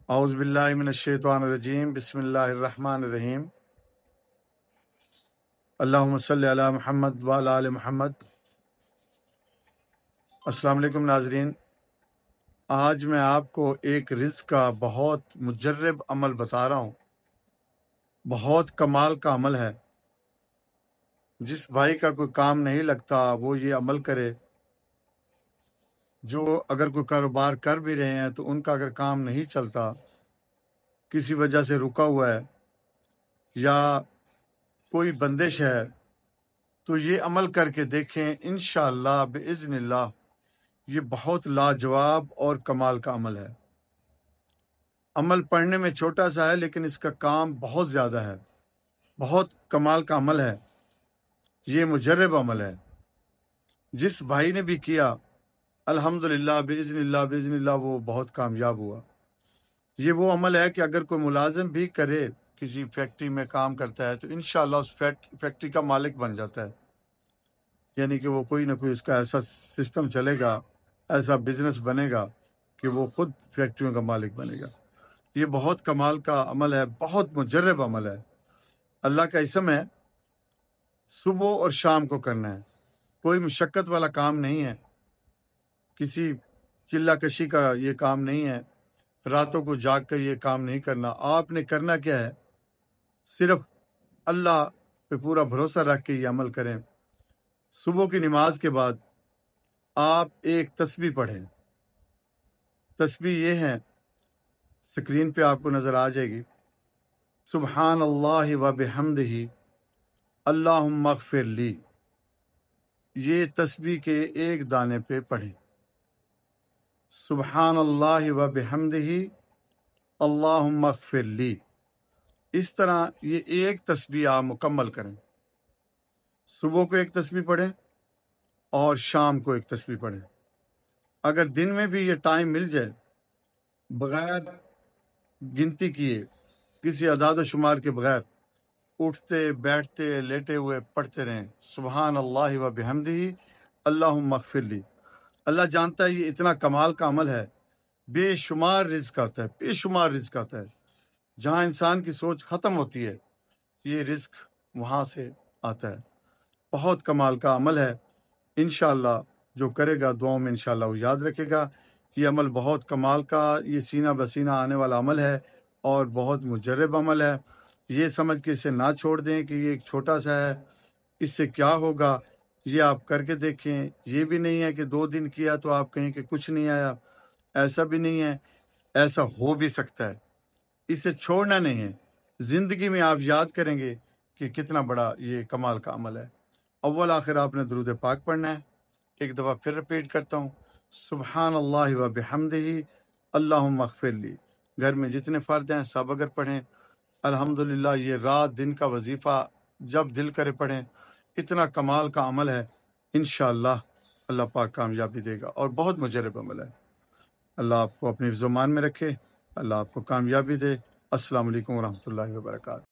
اعوذ باللہ من الشیطان الرجیم بسم اللہ الرحمن الرحیم اللہم صلی علی محمد وعلی آل محمد۔ السلام علیکم ناظرین، آج میں آپ کو ایک رزق کا بہت مجرب عمل بتا رہا ہوں۔ بہت کمال کا عمل ہے۔ جس بھائی کا کوئی کام نہیں لگتا وہ یہ عمل کرے، جو اگر کوئی کاروبار کر بھی رہے ہیں تو ان کا اگر کام نہیں چلتا، کسی وجہ سے رکا ہوا ہے یا کوئی بندش ہے، تو یہ عمل کر کے دیکھیں، انشاءاللہ بإذن اللہ یہ بہت لاجواب اور کمال کا عمل ہے۔ عمل پڑھنے میں چھوٹا سا ہے لیکن اس کا کام بہت زیادہ ہے۔ بہت کمال کا عمل ہے، یہ مجرب عمل ہے۔ جس بھائی نے بھی کیا الحمدللہ بإذن اللہ وہ بہت کامیاب ہوا۔ یہ وہ عمل ہے کہ اگر کوئی ملازم بھی کرے، کسی فیکٹری میں کام کرتا ہے تو انشاءاللہ اس فیکٹری کا مالک بن جاتا ہے۔ یعنی کہ وہ کوئی نہ کوئی اس کا ایسا سسٹم چلے گا، ایسا بزنس بنے گا کہ وہ خود فیکٹریوں کا مالک بنے گا۔ یہ بہت کمال کا عمل ہے، بہت مجرب عمل ہے۔ اللہ کا اسم ہے، صبح اور شام کو کرنا ہے۔ کوئی مشقت والا کام نہیں ہے، کسی چلہ کشی کا یہ کام نہیں ہے، راتوں کو جاگ کر یہ کام نہیں کرنا۔ آپ نے کرنا کیا ہے، صرف اللہ پہ پورا بھروسہ رکھ کے یہ عمل کریں۔ صبح کی نماز کے بعد آپ ایک تسبیح پڑھیں۔ تسبیح یہ ہے، سکرین پہ آپ کو نظر آ جائے گی، سبحان اللہ و بحمدہ اللہم اغفر لی۔ یہ تسبیح کے ایک دانے پہ پڑھیں، سبحان اللہ و بحمدہ اللہم اغفر لی۔ اس طرح یہ ایک تسبیح آپ مکمل کریں۔ صبح کو ایک تسبیح پڑھیں اور شام کو ایک تسبیح پڑھیں۔ اگر دن میں بھی یہ ٹائم مل جائے، بغیر گنتی کیے، کسی اعداد و شمار کے بغیر، اٹھتے بیٹھتے لیٹے ہوئے پڑھتے رہیں، سبحان اللہ و بحمدہ اللہم اغفر لی۔ اللہ جانتا ہے یہ اتنا کمال کا عمل ہے، بے شمار رزق آتا ہے، بے شمار رزق آتا ہے۔ جہاں انسان کی سوچ ختم ہوتی ہے، یہ رزق وہاں سے آتا ہے۔ بہت کمال کا عمل ہے۔ انشاءاللہ جو کرے گا دعاؤں میں انشاءاللہ وہ یاد رکھے گا۔ یہ عمل بہت کمال کا، یہ سینہ بسینہ آنے والا عمل ہے اور بہت مجرب عمل ہے۔ یہ سمجھ کے اسے نہ چھوڑ دیں کہ یہ ایک چھوٹا سا ہے، اس سے کیا ہوگا۔ یہ آپ کر کے دیکھیں۔ یہ بھی نہیں ہے کہ 2 دن کیا تو آپ کہیں کہ کچھ نہیں آیا، ایسا بھی نہیں ہے، ایسا ہو بھی سکتا ہے۔ اسے چھوڑنا نہیں ہے۔ زندگی میں آپ یاد کریں گے کہ کتنا بڑا یہ کمال کا عمل ہے۔ اول آخر آپ نے درود پاک پڑھنا ہے۔ ایک دفعہ پھر رپیٹ کرتا ہوں، سبحان اللہ و بحمدہ اللہم اغفر لی۔ گھر میں جتنے فرد ہیں سب اگر پڑھیں، الحمدللہ یہ رات دن کا وظیفہ جب دل کرے پڑھیں۔ اتنا کمال کا عمل ہے، انشاءاللہ اللہ پاک کامیابی دے گا اور بہت مجرب عمل ہے۔ اللہ آپ کو اپنی زمان میں رکھے، اللہ آپ کو کامیابی دے۔ السلام علیکم ورحمۃ اللہ وبرکاتہ۔